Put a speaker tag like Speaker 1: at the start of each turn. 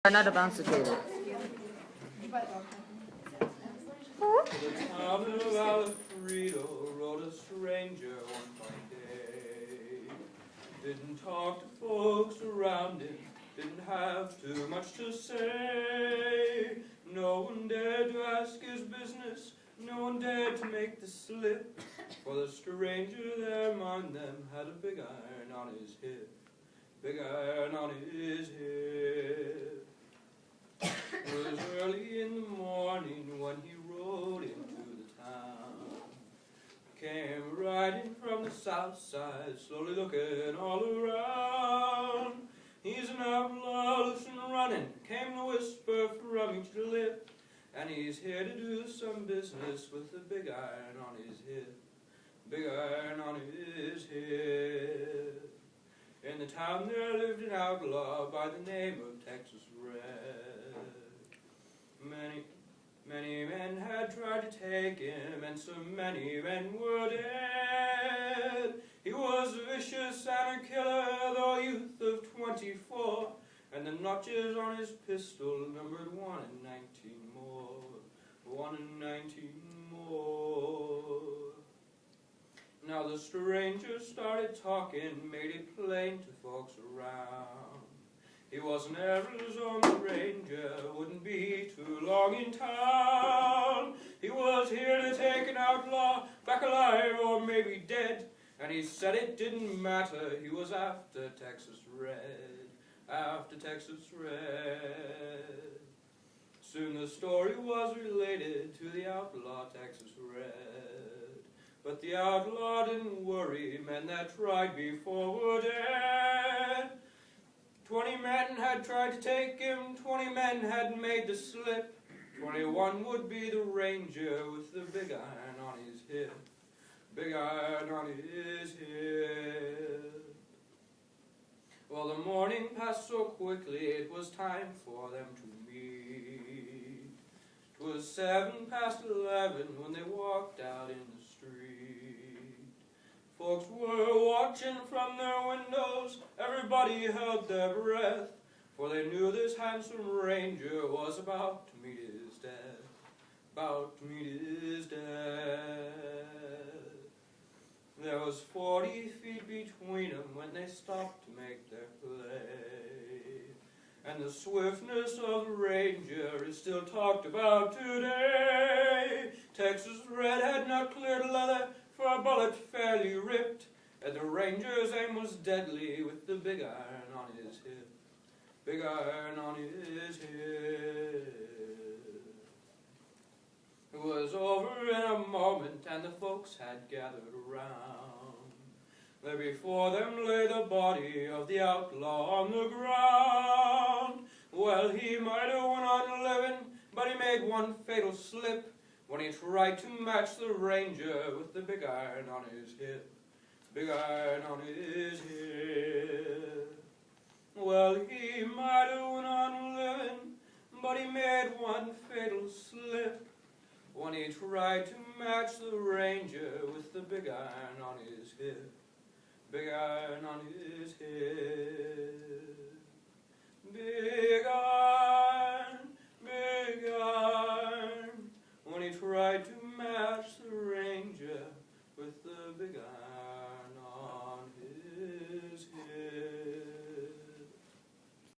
Speaker 1: Another bouncer table.
Speaker 2: The town of Alfredo rode a stranger one fine day. Didn't talk to folks around him, didn't have too much to say. No one dared to ask his business, no one dared to make the slip. For the stranger there among them had a big iron on his hip, big iron on his hip. It was early in the morning when he rode into the town. Came riding from the south side, slowly looking all around. He's an outlaw, loose and running, came the whisper from each lip. And he's here to do some business with the big iron on his hip, big iron on his hip. In the town there lived an outlaw by the name of Texas Red. Many men had tried to take him, and so many men were dead. He was vicious and a killer, though a youth of 24, and the notches on his pistol numbered 1 in 19 more, 1 in 19 more. Now the stranger started talking, made it plain to folks around. He was an Arizona Ranger, wouldn't be too long in town. He was here to take an outlaw back alive or maybe dead. And he said it didn't matter, he was after Texas Red, after Texas Red. Soon the story was related to the outlaw Texas Red. But the outlaw didn't worry, men that tried before were dead. 20 men had tried to take him, 20 men had made the slip. 21 would be the ranger with the big iron on his hip, big iron on his hip. Well, the morning passed so quickly, it was time for them to meet. 'Twas 11:07 when they walked out in the street. Folks were watching from their windows, everybody held their breath, for they knew this handsome ranger was about to meet his death, about to meet his death. There was 40 feet between them when they stopped to make their play, and the swiftness of the ranger is still talked about today. Texas Red had not cleared a leather, for a bullet fairly ripped, and the ranger's aim was deadly with the big iron on his hip, big iron on his hip. It was over in a moment, and the folks had gathered around. There before them lay the body of the outlaw on the ground. Well, he might have went on living, but he made one fatal slip when he tried to match the ranger with the big iron on his hip, big iron on his hip. Well, he might have went on living, but he made one fatal slip when he tried to match the ranger with the big iron on his hip, big iron on his hip, big